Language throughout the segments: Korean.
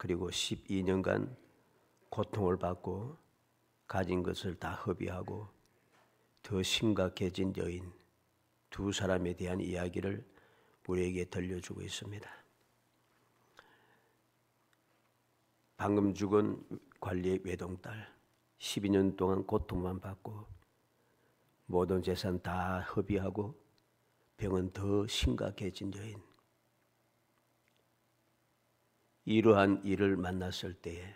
그리고 12년간 고통을 받고 가진 것을 다 허비하고 더 심각해진 여인 두 사람에 대한 이야기를 우리에게 들려주고 있습니다. 방금 죽은 관리의 외동딸, 12년 동안 고통만 받고 모든 재산 다 허비하고 병은 더 심각해진 여인. 이러한 일을 만났을 때에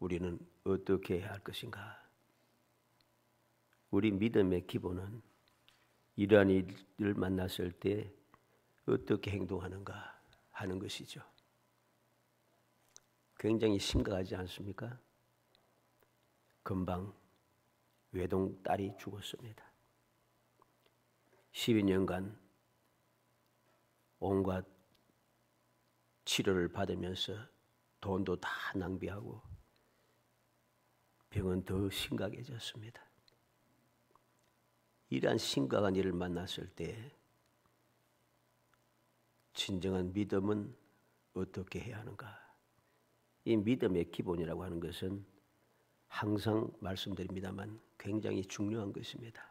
우리는 어떻게 해야 할 것인가? 우리 믿음의 기본은 이러한 일을 만났을 때 어떻게 행동하는가 하는 것이죠. 굉장히 심각하지 않습니까? 금방 외동딸이 죽었습니다. 12년간 온갖 치료를 받으면서 돈도 다 낭비하고 병은 더 심각해졌습니다. 이러한 심각한 일을 만났을 때 진정한 믿음은 어떻게 해야 하는가? 이 믿음의 기본이라고 하는 것은 항상 말씀드립니다만 굉장히 중요한 것입니다.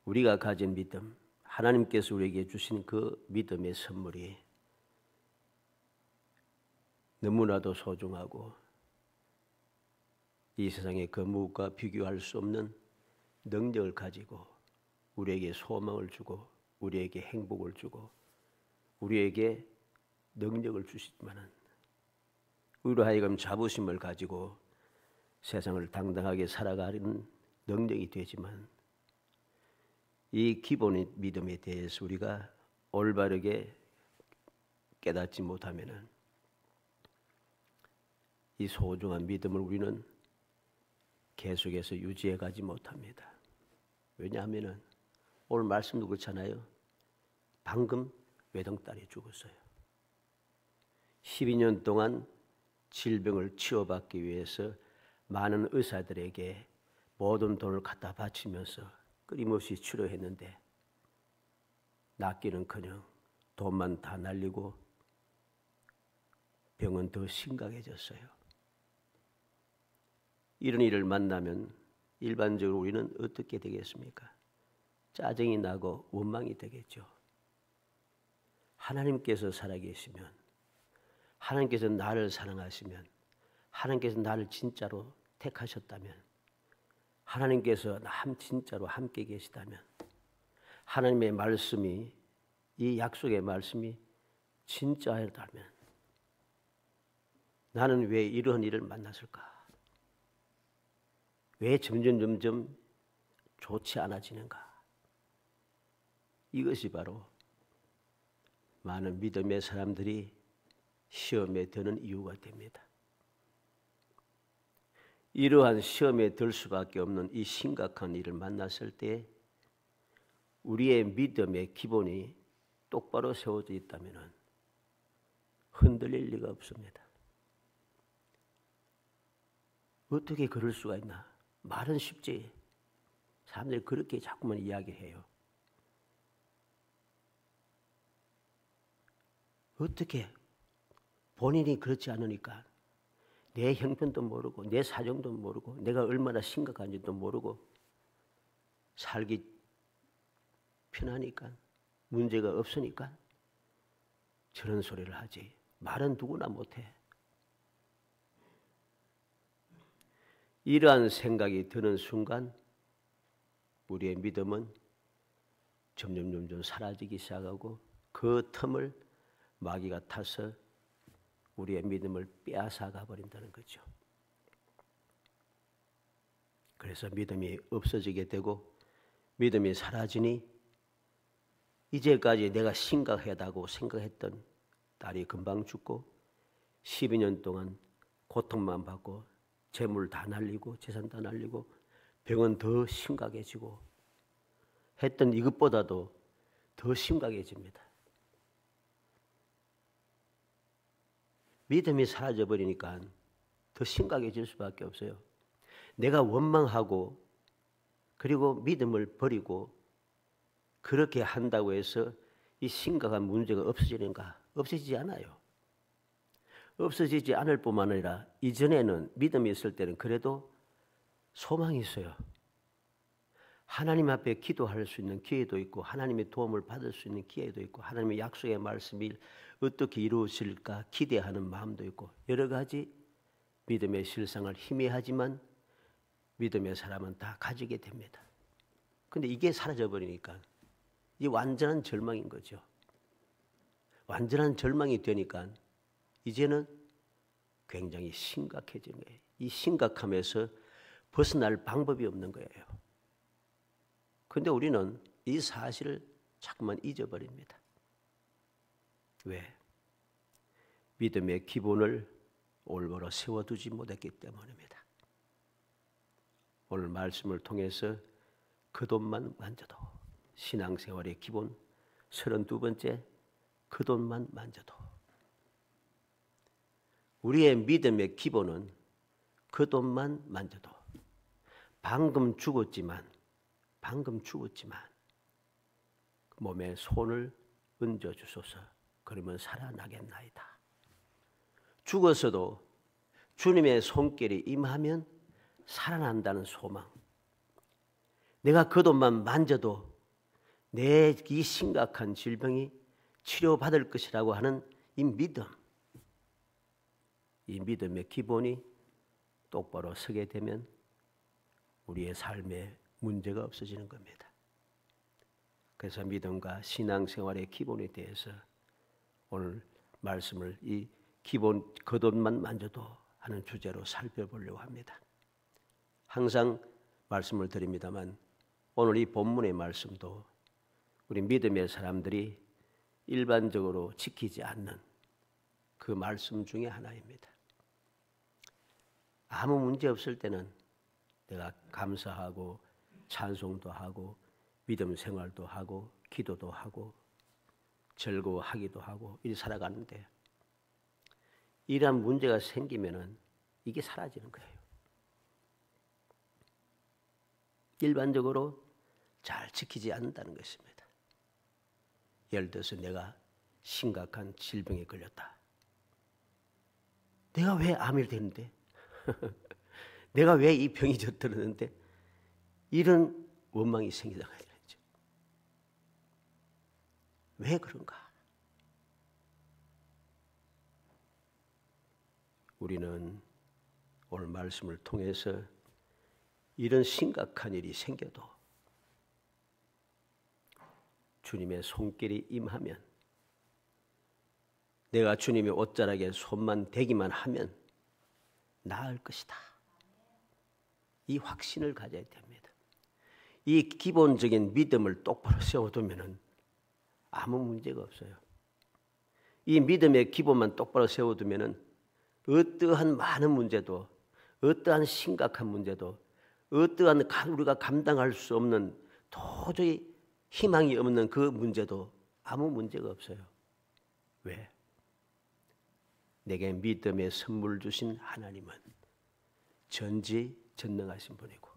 우리가 가진 믿음, 하나님께서 우리에게 주신 그 믿음의 선물이 너무나도 소중하고 이 세상의 그 무엇과 비교할 수 없는 능력을 가지고 우리에게 소망을 주고 우리에게 행복을 주고 우리에게 능력을 주시지만은 우리로 하여금 자부심을 가지고 세상을 당당하게 살아가는 능력이 되지만 이 기본의 믿음에 대해서 우리가 올바르게 깨닫지 못하면은 이 소중한 믿음을 우리는 계속해서 유지해 가지 못합니다. 왜냐하면은 오늘 말씀도 그렇잖아요. 방금 외동딸이 죽었어요. 12년 동안 질병을 치료받기 위해서 많은 의사들에게 모든 돈을 갖다 바치면서 끊임없이 치료했는데 낫기는커녕 돈만 다 날리고 병은 더 심각해졌어요. 이런 일을 만나면 일반적으로 우리는 어떻게 되겠습니까? 짜증이 나고 원망이 되겠죠. 하나님께서 살아계시면, 하나님께서 나를 사랑하시면, 하나님께서 나를 진짜로 택하셨다면, 하나님께서 진짜로 함께 계시다면, 하나님의 말씀이, 이 약속의 말씀이 진짜였다면 나는 왜 이런 일을 만났을까? 왜 점점 좋지 않아지는가? 이것이 바로 많은 믿음의 사람들이 시험에 드는 이유가 됩니다. 이러한 시험에 들 수밖에 없는 이 심각한 일을 만났을 때 우리의 믿음의 기본이 똑바로 세워져 있다면 흔들릴 리가 없습니다. 어떻게 그럴 수가 있나? 말은 쉽지. 사람들이 그렇게 자꾸만 이야기해요. 어떻게 본인이 그렇지 않으니까 내 형편도 모르고 내 사정도 모르고 내가 얼마나 심각한지도 모르고 살기 편하니까 문제가 없으니까 저런 소리를 하지. 말은 누구나 못해. 이러한 생각이 드는 순간 우리의 믿음은 점점 사라지기 시작하고 그 틈을 마귀가 타서 우리의 믿음을 빼앗아가 버린다는 거죠. 그래서 믿음이 없어지게 되고 믿음이 사라지니 이제까지 내가 심각하다고 생각했던 딸이 금방 죽고 12년 동안 고통만 받고 재물 다 날리고 재산 다 날리고 병은 더 심각해지고 했던 이것보다도 더 심각해집니다. 믿음이 사라져버리니까 더 심각해질 수밖에 없어요. 내가 원망하고 그리고 믿음을 버리고 그렇게 한다고 해서 이 심각한 문제가 없어지는가? 없어지지 않아요. 없어지지 않을 뿐만 아니라 이전에는 믿음이 있을 때는 그래도 소망이 있어요. 하나님 앞에 기도할 수 있는 기회도 있고 하나님의 도움을 받을 수 있는 기회도 있고 하나님의 약속의 말씀이 어떻게 이루어질까 기대하는 마음도 있고 여러 가지 믿음의 실상을 희미하지만 믿음의 사람은 다 가지게 됩니다. 그런데 이게 사라져버리니까 이 완전한 절망인 거죠. 완전한 절망이 되니까 이제는 굉장히 심각해지는 거예요. 이 심각함에서 벗어날 방법이 없는 거예요. 그런데 우리는 이 사실을 자꾸만 잊어버립니다. 왜? 믿음의 기본을 올바로 세워두지 못했기 때문입니다. 오늘 말씀을 통해서 그 돈만 만져도 신앙생활의 기본 32번째 그 돈만 만져도 우리의 믿음의 기본은 그 돈만 만져도 방금 죽었지만 몸에 손을 얹어 주소서. 그러면 살아나겠나이다. 죽어서도 주님의 손길이 임하면 살아난다는 소망. 내가 그 돈만 만져도 내 이 심각한 질병이 치료받을 것이라고 하는 이 믿음. 이 믿음의 기본이 똑바로 서게 되면 우리의 삶에 문제가 없어지는 겁니다. 그래서 믿음과 신앙생활의 기본에 대해서 오늘 말씀을 이 기본 겉옷만 만져도 하는 주제로 살펴보려고 합니다. 항상 말씀을 드립니다만 오늘 이 본문의 말씀도 우리 믿음의 사람들이 일반적으로 지키지 않는 그 말씀 중에 하나입니다. 아무 문제 없을 때는 내가 감사하고 찬송도 하고 믿음 생활도 하고 기도도 하고 즐거워하기도 하고 이렇게 살아가는데 이러한 문제가 생기면은 이게 사라지는 거예요. 일반적으로 잘 지키지 않는다는 것입니다. 예를 들어서 내가 심각한 질병에 걸렸다. 내가 왜 암이 되는데? 내가 왜 이 병이 졌들었는데? 이런 원망이 생기다가 이러죠. 왜 그런가? 우리는 오늘 말씀을 통해서 이런 심각한 일이 생겨도 주님의 손길이 임하면 내가 주님의 옷자락에 손만 대기만 하면 나을 것이다. 이 확신을 가져야 됩니다. 이 기본적인 믿음을 똑바로 세워두면 아무 문제가 없어요. 이 믿음의 기본만 똑바로 세워두면 어떠한 많은 문제도 어떠한 심각한 문제도 어떠한 우리가 감당할 수 없는 도저히 희망이 없는 그 문제도 아무 문제가 없어요. 왜? 내게 믿음의 선물 주신 하나님은 전지전능하신 분이고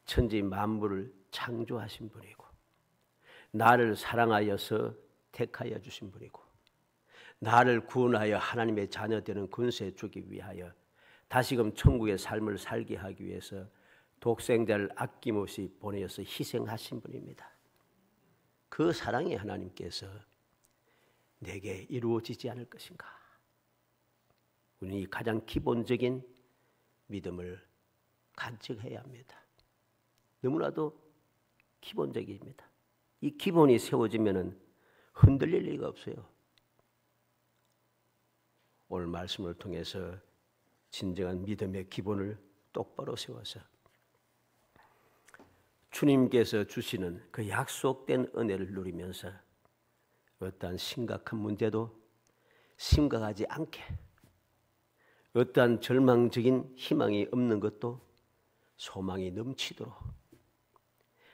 천지 만물을 창조하신 분이고 나를 사랑하여서 택하여 주신 분이고 나를 구원하여 하나님의 자녀 되는 권세 주기 위하여 다시금 천국의 삶을 살게 하기 위해서 독생자를 아낌없이 보내어서 희생하신 분입니다. 그 사랑의 하나님께서 내게 이루어지지 않을 것인가? 우리는 이 가장 기본적인 믿음을 간직해야 합니다. 너무나도 기본적입니다. 이 기본이 세워지면 흔들릴 리가 없어요. 오늘 말씀을 통해서 진정한 믿음의 기본을 똑바로 세워서 주님께서 주시는 그 약속된 은혜를 누리면서 어떠한 심각한 문제도 심각하지 않게 어떠한 절망적인 희망이 없는 것도 소망이 넘치도록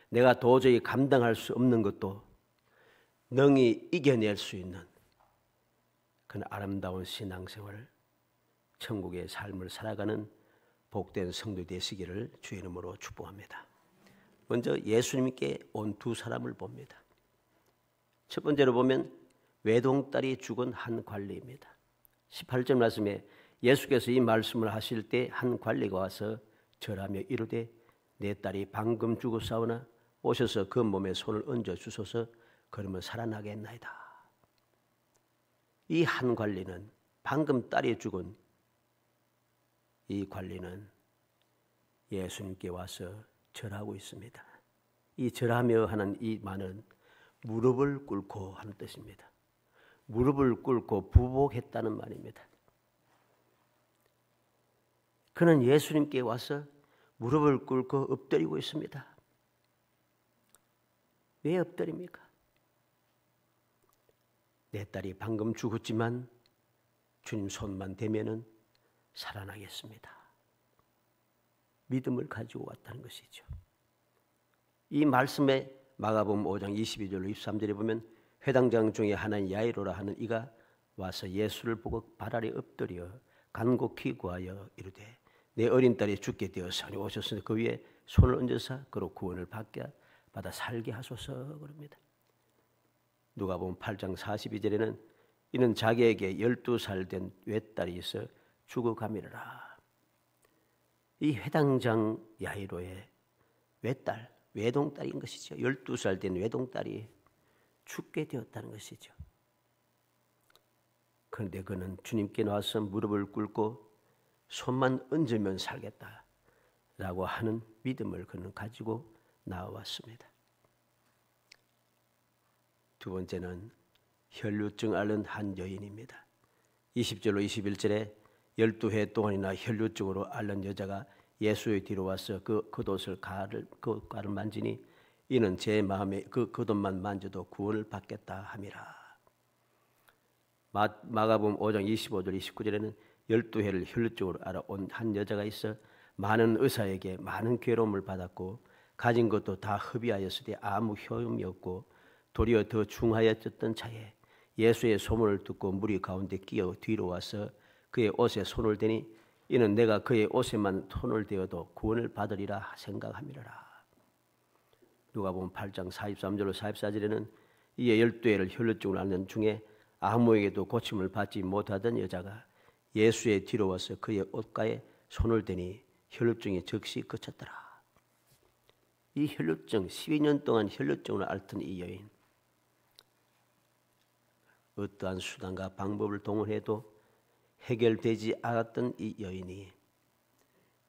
내가 도저히 감당할 수 없는 것도 능히 이겨낼 수 있는 그런 아름다운 신앙생활을 천국의 삶을 살아가는 복된 성도 되시기를 주의 이름으로 축복합니다. 먼저 예수님께 온 두 사람을 봅니다. 첫 번째로 보면 외동딸이 죽은 한 관리입니다. 18절 말씀에 예수께서 이 말씀을 하실 때 한 관리가 와서 절하며 이르되 내 딸이 방금 죽었사오나 오셔서 그 몸에 손을 얹어 주소서 그러면 살아나겠나이다. 이 한 관리는 방금 딸이 죽은 이 관리는 예수님께 와서 절하고 있습니다. 이 절하며 하는 이 말은 무릎을 꿇고 하는 뜻입니다. 무릎을 꿇고 부복했다는 말입니다. 그는 예수님께 와서 무릎을 꿇고 엎드리고 있습니다. 왜 엎드립니까? 내 딸이 방금 죽었지만 주님 손만 대면은 살아나겠습니다. 믿음을 가지고 왔다는 것이죠. 이 말씀에 마가복음 5장 22절로 23절에 보면 회당장 중에 하나인 야이로라 하는 이가 와서 예수를 보고 발 아래 엎드려 간곡히 구하여 이르되 내 어린 딸이 죽게 되었으니 오셨으니 그 위에 손을 얹어서 그로 구원을 받아 살게 하소서 그럽니다. 누가복음 8장 42절에는 이는 자기에게 12살 된 외딸이 있어 죽어가미르라. 이 회당장 야이로의 외딸, 외동딸인 것이죠. 12살 된 외동딸이 죽게 되었다는 것이죠. 그런데 그는 주님께 나와서 무릎을 꿇고 손만 얹으면 살겠다라고 하는 믿음을 그는 가지고 나왔습니다. 두 번째는 혈루증 앓는 한 여인입니다. 20절로 21절에 12해 동안이나 혈루증으로 앓는 여자가 예수의 뒤로 와서 그 겉옷을 가를 만지니 이는 제 마음에 그 겉옷만 만져도 구원을 받겠다 함이라. 마가복음 5장 25절 29절에는 12해를 혈루증으로 앓아온 한 여자가 있어 많은 의사에게 많은 괴로움을 받았고 가진 것도 다 허비하였으되 아무 효험이 없고 도리어 더 중하여졌던 차에 예수의 소문을 듣고 무리 가운데 끼어 뒤로 와서 그의 옷에 손을 대니 이는 내가 그의 옷에만 손을 대어도 구원을 받으리라 생각함이라. 누가복음 8장 43절로 44절에는 이에 12해를 혈루증을 앓는 중에 아무에게도 고침을 받지 못하던 여자가 예수의 뒤로 와서 그의 옷가에 손을 대니 혈루증이 즉시 그쳤더라. 이 혈루증 12년 동안 혈루증을 앓던 이 여인, 어떠한 수단과 방법을 동원해도 해결되지 않았던 이 여인이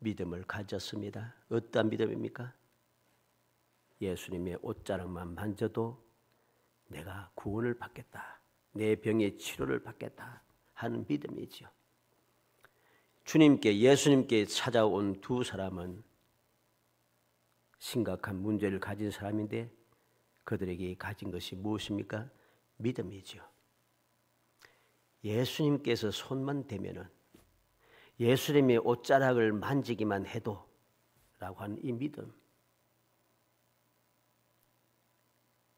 믿음을 가졌습니다. 어떠한 믿음입니까? 예수님의 옷자락만 만져도 내가 구원을 받겠다, 내 병의 치료를 받겠다 하는 믿음이지요. 예수님께 찾아온 두 사람은 심각한 문제를 가진 사람인데 그들에게 가진 것이 무엇입니까? 믿음이지요. 예수님께서 손만 대면은 예수님의 옷자락을 만지기만 해도 라고 하는 이 믿음,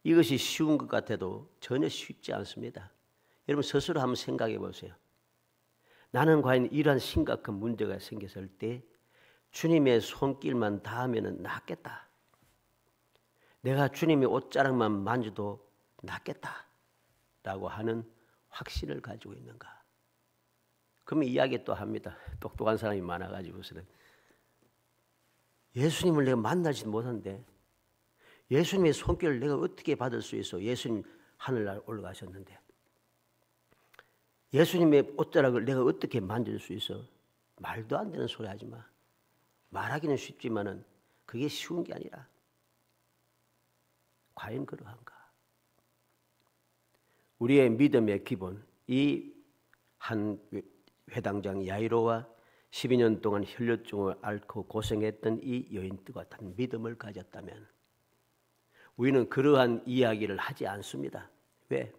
이것이 쉬운 것 같아도 전혀 쉽지 않습니다. 여러분 스스로 한번 생각해 보세요. 나는 과연 이러한 심각한 문제가 생겼을 때 주님의 손길만 닿으면 낫겠다, 내가 주님의 옷자락만 만져도 낫겠다라고 하는 확신을 가지고 있는가? 그러면 이야기 또 합니다. 똑똑한 사람이 많아가지고서는 예수님을 내가 만나지도 못하는데 예수님의 손길을 내가 어떻게 받을 수 있어? 예수님 하늘날 올라가셨는데 예수님의 옷자락을 내가 어떻게 만질 수 있어? 말도 안 되는 소리 하지 마. 말하기는 쉽지만은 그게 쉬운 게 아니라 과연 그러한가? 우리의 믿음의 기본, 이 한 회당장 야이로와 12년 동안 혈루증을 앓고 고생했던 이 여인과 같은 믿음을 가졌다면 우리는 그러한 이야기를 하지 않습니다. 왜?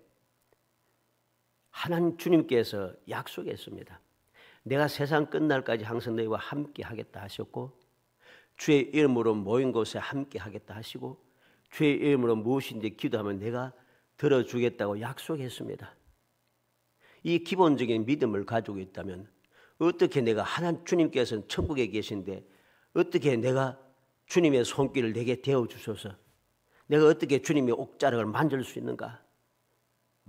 하나님 주님께서 약속했습니다. 내가 세상 끝날까지 항상 너희와 함께 하겠다 하셨고 주의 이름으로 모인 곳에 함께 하겠다 하시고 주의 이름으로 무엇인지 기도하면 내가 들어주겠다고 약속했습니다. 이 기본적인 믿음을 가지고 있다면 어떻게 내가 하나님 주님께서는 천국에 계신데 어떻게 내가 주님의 손길을 내게 대어주셔서 내가 어떻게 주님의 옷자락을 만질 수 있는가?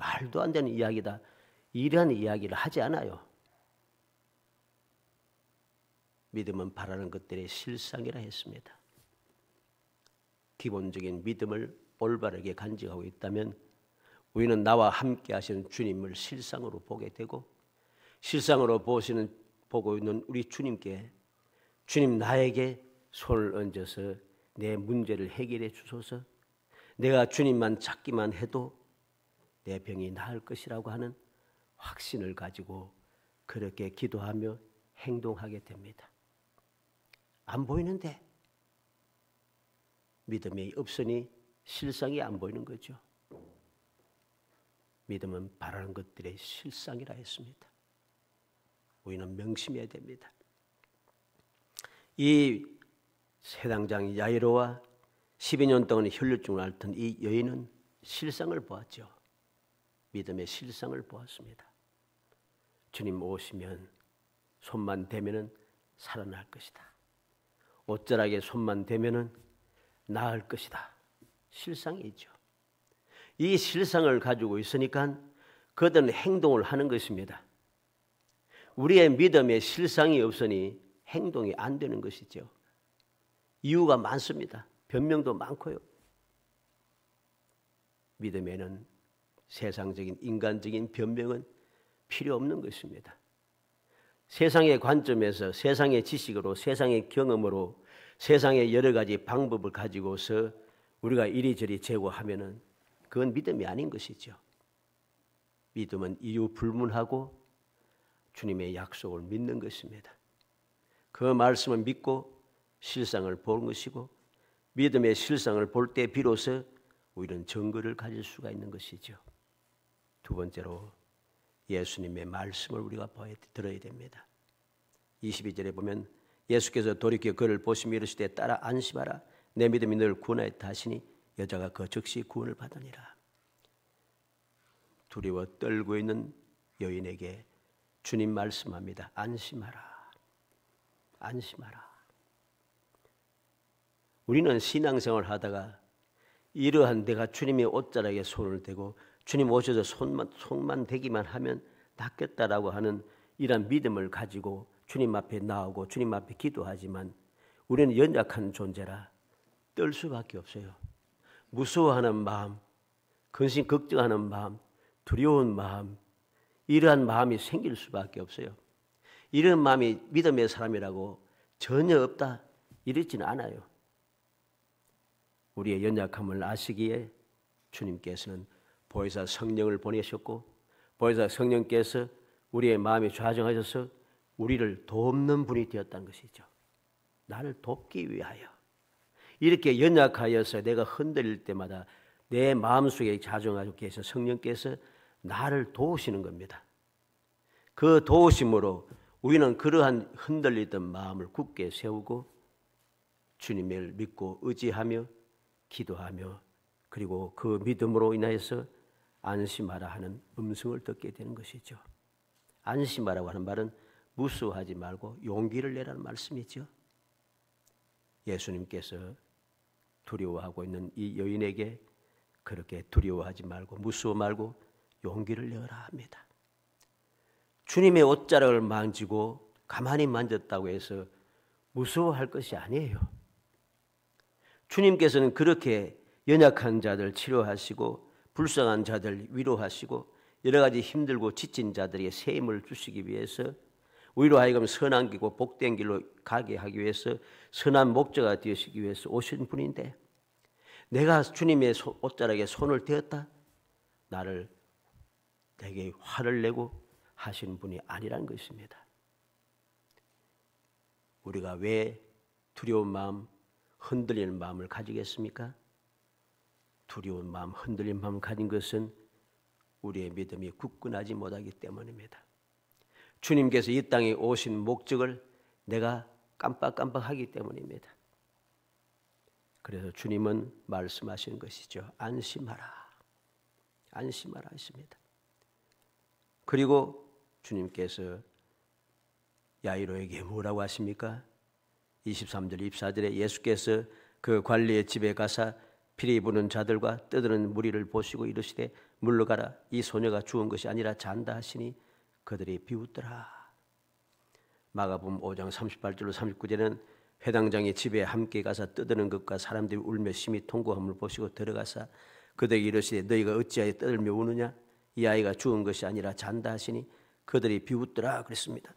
말도 안 되는 이야기다. 이러한 이야기를 하지 않아요. 믿음은 바라는 것들의 실상이라 했습니다. 기본적인 믿음을 올바르게 간직하고 있다면 우리는 나와 함께 하시는 주님을 실상으로 보게 되고, 실상으로 보고 있는 우리 주님께, 주님 나에게 손을 얹어서 내 문제를 해결해 주소서, 내가 주님만 찾기만 해도 내 병이 나을 것이라고 하는 확신을 가지고 그렇게 기도하며 행동하게 됩니다. 안 보이는데 믿음이 없으니 실상이 안 보이는 거죠. 믿음은 바라는 것들의 실상이라 했습니다. 우리는 명심해야 됩니다. 이 세당장 야이로와 12년 동안 혈류증을 앓던 이 여인은 실상을 보았죠. 믿음의 실상을 보았습니다. 주님 오시면 손만 대면은 살아날 것이다. 옷자락에 손만 대면은 나을 것이다. 실상이죠. 이 실상을 가지고 있으니까 그들은 행동을 하는 것입니다. 우리의 믿음에 실상이 없으니 행동이 안 되는 것이죠. 이유가 많습니다. 변명도 많고요. 믿음에는 세상적인 인간적인 변명은 필요 없는 것입니다. 세상의 관점에서, 세상의 지식으로, 세상의 경험으로, 세상의 여러 가지 방법을 가지고서 우리가 이리저리 제고하면은 그건 믿음이 아닌 것이죠. 믿음은 이유 불문하고 주님의 약속을 믿는 것입니다. 그 말씀을 믿고 실상을 보는 것이고, 믿음의 실상을 볼 때 비로소 우리는 증거를 가질 수가 있는 것이죠. 두 번째로 예수님의 말씀을 우리가 들어야 됩니다. 22절에 보면 예수께서 돌이켜 그를 보시며 이르시되 따라 안심하라. 내 믿음이 너를 구원하였다 하시니 여자가 그 즉시 구원을 받으니라. 두려워 떨고 있는 여인에게 주님 말씀합니다. 안심하라. 안심하라. 우리는 신앙생활을 하다가 이러한 내가 주님의 옷자락에 손을 대고 주님 오셔서 손만 대기만 하면 낫겠다라고 하는 이런 믿음을 가지고 주님 앞에 나오고 주님 앞에 기도하지만 우리는 연약한 존재라 떨 수밖에 없어요. 무서워하는 마음, 근심 걱정하는 마음, 두려운 마음, 이러한 마음이 생길 수밖에 없어요. 이런 마음이 믿음의 사람이라고 전혀 없다 이러지는 않아요. 우리의 연약함을 아시기에 주님께서는 보혜사 성령을 보내셨고, 보혜사 성령께서 우리의 마음에 좌정하셔서 우리를 돕는 분이 되었다는 것이죠. 나를 돕기 위하여. 이렇게 연약하여서 내가 흔들릴 때마다 내 마음속에 좌정하고 계신 성령께서 나를 도우시는 겁니다. 그 도우심으로 우리는 그러한 흔들리던 마음을 굳게 세우고 주님을 믿고 의지하며 기도하며 그리고 그 믿음으로 인하여서 안심하라 하는 음성을 듣게 되는 것이죠. 안심하라고 하는 말은 무서워하지 말고 용기를 내라는 말씀이죠. 예수님께서 두려워하고 있는 이 여인에게 그렇게 두려워하지 말고 무서워 말고 용기를 내어라 합니다. 주님의 옷자락을 만지고 가만히 만졌다고 해서 무서워할 것이 아니에요. 주님께서는 그렇게 연약한 자들 치료하시고 불쌍한 자들 위로하시고 여러 가지 힘들고 지친 자들에게 새 힘을 주시기 위해서 우리로 하여금 선한 길고 복된 길로 가게 하기 위해서 선한 목자가 되시기 위해서 오신 분인데 내가 주님의 옷자락에 손을 대었다? 내게 화를 내고 하시는 분이 아니라는 것입니다. 우리가 왜 두려운 마음, 흔들리는 마음을 가지겠습니까? 두려운 마음, 흔들리는 마음을 가진 것은 우리의 믿음이 굳건하지 못하기 때문입니다. 주님께서 이 땅에 오신 목적을 내가 깜빡깜빡하기 때문입니다. 그래서 주님은 말씀하시는 것이죠. 안심하라. 안심하라 했습니다. 그리고 주님께서 야이로에게 뭐라고 하십니까? 23절, 24절에 예수께서 그 관리의 집에 가사 피리 부는 자들과 떠드는 무리를 보시고 이르시되 물러가라. 이 소녀가 죽은 것이 아니라 잔다 하시니 그들이 비웃더라. 마가복음 5장 38절로 39절에는 회당장의 집에 함께 가서 떠드는 것과 사람들이 울며 심히 통곡함을 보시고 들어가사 그들에게 이르시되 너희가 어찌하여 떠들며 우느냐? 이 아이가 죽은 것이 아니라 잔다 하시니 그들이 비웃더라 그랬습니다.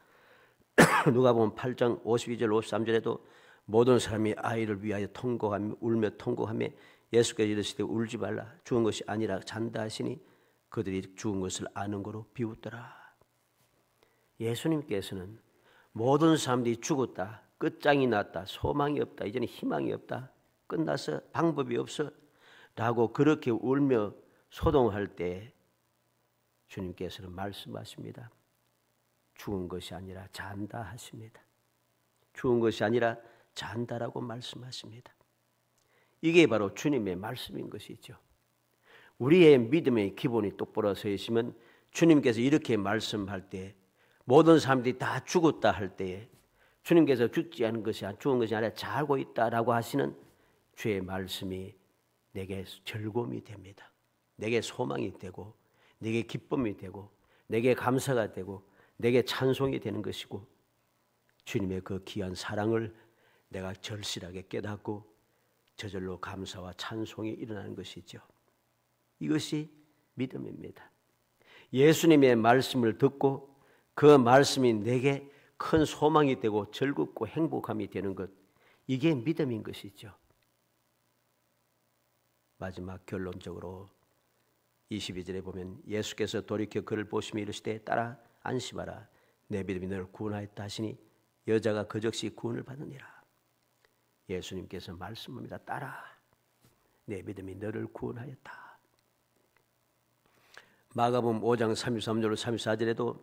누가복음 8장 52절 53절에도 모든 사람이 아이를 위하여 통곡하며 울며 통곡하며 예수께서 이르시되 울지 말라. 죽은 것이 아니라 잔다 하시니 그들이 죽은 것을 아는 거로 비웃더라. 예수님께서는 모든 사람들이 죽었다. 끝장이 났다. 소망이 없다. 이제는 희망이 없다. 끝나서 방법이 없어. 라고 그렇게 울며 소동할 때 주님께서는 말씀하십니다. 죽은 것이 아니라 잔다 하십니다. 죽은 것이 아니라 잔다라고 말씀하십니다. 이게 바로 주님의 말씀인 것이죠. 우리의 믿음의 기본이 똑바로 서 있으면 주님께서 이렇게 말씀할 때 모든 사람들이 다 죽었다 할 때에 주님께서 죽지 않은 것이 죽은 것이 아니라 자고 있다라고 하시는 주의 말씀이 내게 즐거움이 됩니다. 내게 소망이 되고 내게 기쁨이 되고 내게 감사가 되고 내게 찬송이 되는 것이고 주님의 그 귀한 사랑을 내가 절실하게 깨닫고 저절로 감사와 찬송이 일어나는 것이죠. 이것이 믿음입니다. 예수님의 말씀을 듣고 그 말씀이 내게 큰 소망이 되고 즐겁고 행복함이 되는 것, 이게 믿음인 것이죠. 마지막 결론적으로 22절에 보면 예수께서 돌이켜 그를 보시며 이르시되 딸아 안심하라 내 믿음이 너를 구원하였다 하시니 여자가 그 즉시 구원을 받으니라. 예수님께서 말씀합니다. 딸아 내 믿음이 너를 구원하였다. 마가복음 5장 33절로 34절에도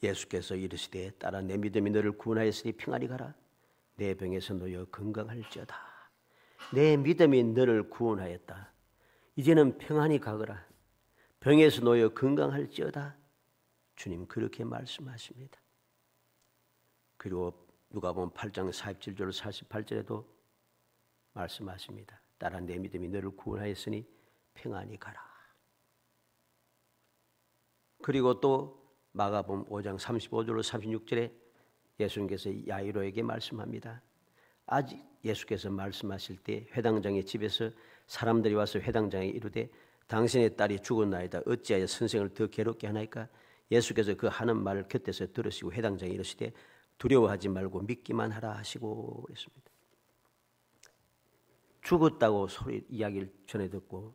예수께서 이르시되 딸아 내 믿음이 너를 구원하였으니 평안히 가라 내 병에서 놓여 건강할지어다. 내 믿음이 너를 구원하였다. 이제는 평안히 가거라. 병에서 놓여 건강할지어다. 주님 그렇게 말씀하십니다. 그리고 누가복음 8장 47절 48절에도 말씀하십니다. 딸아 내 믿음이 너를 구원하였으니 평안히 가라. 그리고 또 마가복음 5장 35절로 36절에 예수님께서 야이로에게 말씀합니다. 아직 예수께서 말씀하실 때 회당장의 집에서 사람들이 와서 회당장에 이르되 당신의 딸이 죽었나이다. 어찌하여 선생을 더 괴롭게 하나이까? 예수께서 그 하는 말을 곁에서 들으시고 회당장에 이르시되 두려워하지 말고 믿기만 하라 하시고 그랬습니다. 죽었다고 소리 이야기를 전해 듣고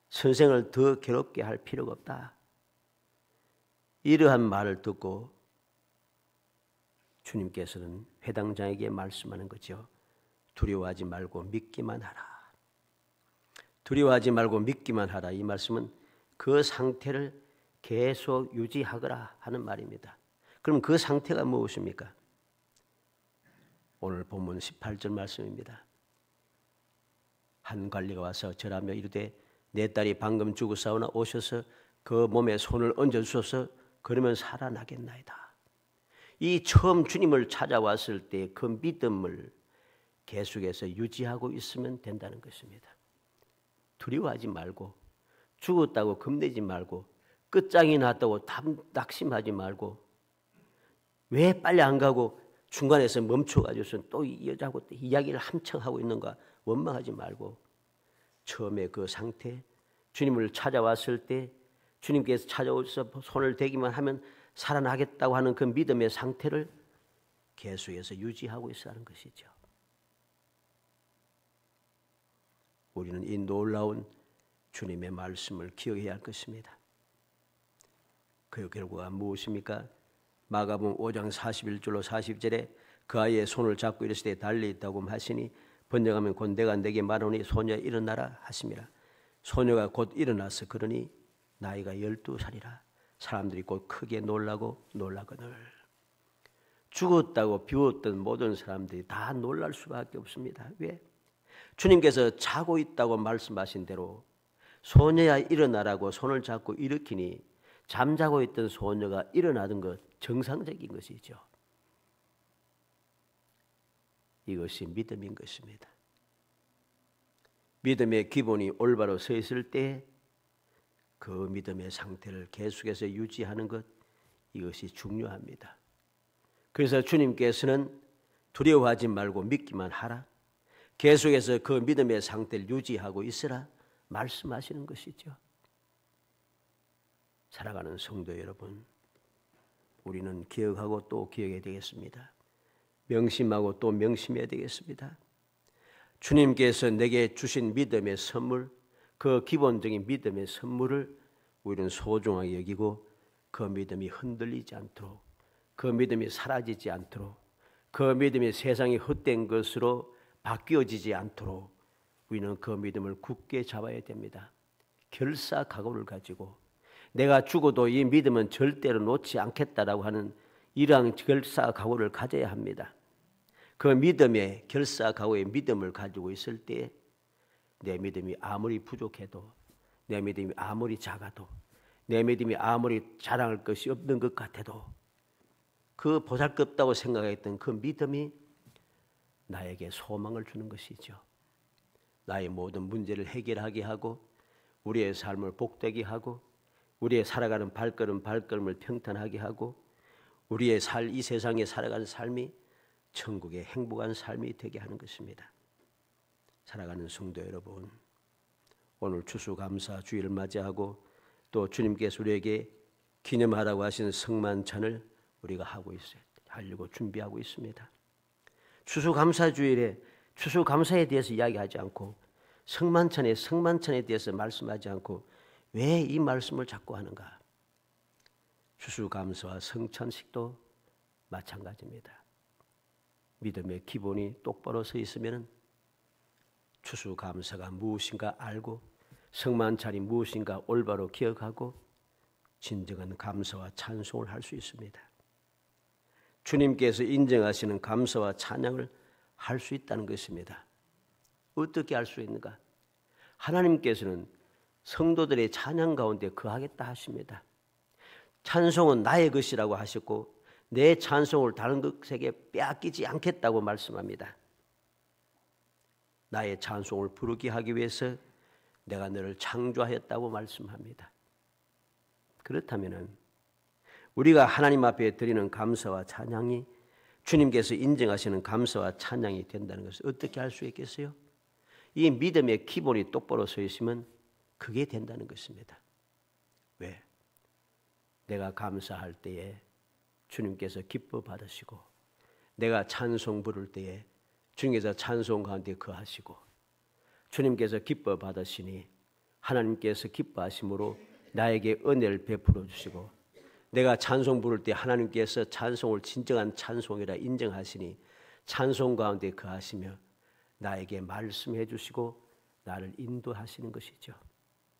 선생을 더 괴롭게 할 필요가 없다. 이러한 말을 듣고 주님께서는 회당장에게 말씀하는 거죠. 두려워하지 말고 믿기만 하라. 두려워하지 말고 믿기만 하라. 이 말씀은 그 상태를 계속 유지하거라 하는 말입니다. 그럼 그 상태가 무엇입니까? 오늘 본문 18절 말씀입니다. 한 관리가 와서 절하며 이르되 내 딸이 방금 죽었사오나 오셔서 그 몸에 손을 얹어주소서 그러면 살아나겠나이다. 이 처음 주님을 찾아왔을 때 그 믿음을 계속해서 유지하고 있으면 된다는 것입니다. 두려워하지 말고 죽었다고 겁내지 말고 끝장이 났다고 낙심하지 말고 왜 빨리 안 가고 중간에서 멈춰가지고서 또 이 여자하고 또 이야기를 한창 하고 있는가 원망하지 말고 처음에 그 상태 주님을 찾아왔을 때 주님께서 찾아오셔서 손을 대기만 하면 살아나겠다고 하는 그 믿음의 상태를 계속해서 유지하고 있어야 하는 것이죠. 우리는 이 놀라운 주님의 말씀을 기억해야 할 것입니다. 그 결과가 무엇입니까? 마가복음 5장 41절로 40절에 그 아이의 손을 잡고 이르시되 달리 있다고 하시니 번역하면 곧 내가 내게 말하노니 소녀야 일어나라 하심이라. 소녀가 곧 일어나서 그러니 나이가 12살이라. 사람들이 곧 크게 놀라거늘 죽었다고 비웃던 모든 사람들이 다 놀랄 수밖에 없습니다. 왜? 주님께서 자고 있다고 말씀하신 대로 소녀야 일어나라고 손을 잡고 일으키니 잠자고 있던 소녀가 일어나던 것 정상적인 것이죠. 이것이 믿음인 것입니다. 믿음의 기본이 올바로 서 있을 때 그 믿음의 상태를 계속해서 유지하는 것, 이것이 중요합니다. 그래서 주님께서는 두려워하지 말고 믿기만 하라, 계속해서 그 믿음의 상태를 유지하고 있으라 말씀하시는 것이죠. 살아가는 성도 여러분, 우리는 기억하고 또 기억해야 되겠습니다. 명심하고 또 명심해야 되겠습니다. 주님께서 내게 주신 믿음의 선물, 그 기본적인 믿음의 선물을 우리는 소중하게 여기고 그 믿음이 흔들리지 않도록, 그 믿음이 사라지지 않도록, 그 믿음이 세상이 헛된 것으로 바뀌어지지 않도록 우리는 그 믿음을 굳게 잡아야 됩니다. 결사각오를 가지고 내가 죽어도 이 믿음은 절대로 놓지 않겠다라고 하는 이러한 결사각오를 가져야 합니다. 그 믿음의 결사각오의 믿음을 가지고 있을 때 내 믿음이 아무리 부족해도, 내 믿음이 아무리 작아도, 내 믿음이 아무리 자랑할 것이 없는 것 같아도 그 보잘것없다고 생각했던 그 믿음이 나에게 소망을 주는 것이죠. 나의 모든 문제를 해결하게 하고 우리의 삶을 복되게 하고 우리의 살아가는 발걸음을 평탄하게 하고 우리의 이 세상에 살아가는 삶이 천국의 행복한 삶이 되게 하는 것입니다. 살아가는 성도 여러분, 오늘 추수감사주일을 맞이하고 또 주님께서 우리에게 기념하라고 하신 성만찬을 우리가 하려고 준비하고 있습니다. 추수감사주일에 추수감사에 대해서 이야기하지 않고 성만찬에 대해서 말씀하지 않고 왜 이 말씀을 자꾸 하는가? 추수감사와 성찬식도 마찬가지입니다. 믿음의 기본이 똑바로 서 있으면 추수감사가 무엇인가 알고 성만찬이 무엇인가 올바로 기억하고 진정한 감사와 찬송을 할 수 있습니다. 주님께서 인정하시는 감사와 찬양을 할 수 있다는 것입니다. 어떻게 할 수 있는가? 하나님께서는 성도들의 찬양 가운데 거하겠다 하십니다. 찬송은 나의 것이라고 하셨고 내 찬송을 다른 것에게 빼앗기지 않겠다고 말씀합니다. 나의 찬송을 부르게 하기 위해서 내가 너를 창조하였다고 말씀합니다. 그렇다면 우리가 하나님 앞에 드리는 감사와 찬양이 주님께서 인정하시는 감사와 찬양이 된다는 것을 어떻게 할 수 있겠어요? 이 믿음의 기본이 똑바로 서 있으면 그게 된다는 것입니다. 왜? 내가 감사할 때에 주님께서 기뻐 받으시고 내가 찬송 부를 때에 주님께서 찬송 가운데 거하시고 주님께서 기뻐 받으시니 하나님께서 기뻐하심으로 나에게 은혜를 베풀어 주시고 내가 찬송 부를 때 하나님께서 찬송을 진정한 찬송이라 인정하시니 찬송 가운데 거하시며 나에게 말씀해 주시고 나를 인도하시는 것이죠.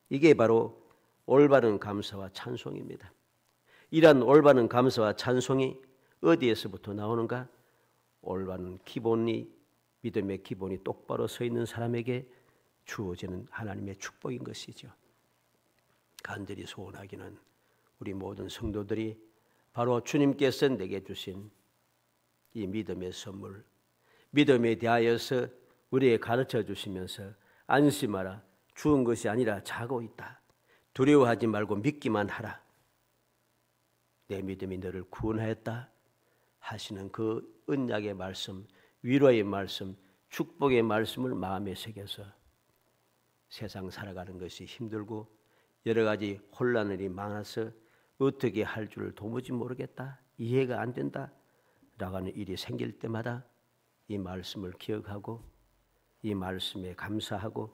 이게 바로 올바른 감사와 찬송입니다. 이러한 올바른 감사와 찬송이 어디에서부터 나오는가? 올바른 기본이, 믿음의 기본이 똑바로 서 있는 사람에게 주어지는 하나님의 축복인 것이죠. 간절히 소원하기는 우리 모든 성도들이 바로 주님께서 내게 주신 이 믿음의 선물, 믿음에 대하여서 우리에게 가르쳐 주시면서 안심하라, 죽은 것이 아니라 자고 있다, 두려워하지 말고 믿기만 하라, 내 믿음이 너를 구원하였다 하시는 그 언약의 말씀, 위로의 말씀, 축복의 말씀을 마음에 새겨서 세상 살아가는 것이 힘들고 여러 가지 혼란이 많아서 어떻게 할 줄을 도무지 모르겠다, 이해가 안 된다 라고 하는 일이 생길 때마다 이 말씀을 기억하고 이 말씀에 감사하고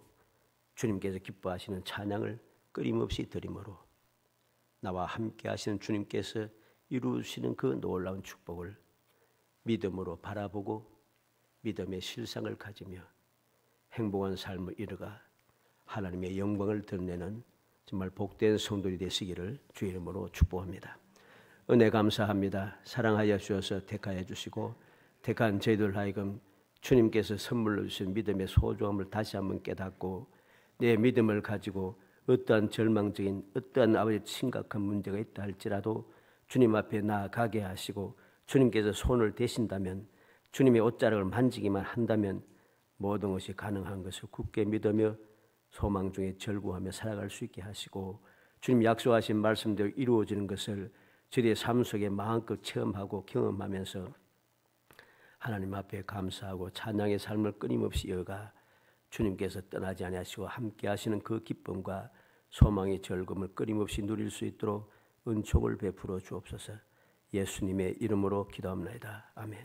주님께서 기뻐하시는 찬양을 끊임없이 드림으로 나와 함께 하시는 주님께서 이루시는 그 놀라운 축복을 믿음으로 바라보고 믿음의 실상을 가지며 행복한 삶을 이루가 하나님의 영광을 드러내는 정말 복된 성도들이 되시기를 주의 이름으로 축복합니다. 은혜 감사합니다. 사랑하여 주셔서 택하여 주시고 택한 저희들 하여금 주님께서 선물로 주신 믿음의 소중함을 다시 한번 깨닫고 내 믿음을 가지고 어떠한 절망적인 어떠한 아버지 심각한 문제가 있다 할지라도 주님 앞에 나아가게 하시고 주님께서 손을 대신다면 주님의 옷자락을 만지기만 한다면 모든 것이 가능한 것을 굳게 믿으며 소망 중에 절구하며 살아갈 수 있게 하시고 주님 약속하신 말씀대로 이루어지는 것을 저희의 삶 속에 마음껏 체험하고 경험하면서 하나님 앞에 감사하고 찬양의 삶을 끊임없이 이어가 주님께서 떠나지 아니하시고 함께 하시는 그 기쁨과 소망의 즐거움을 끊임없이 누릴 수 있도록 은총을 베풀어 주옵소서. 예수님의 이름으로 기도합니다. 아멘.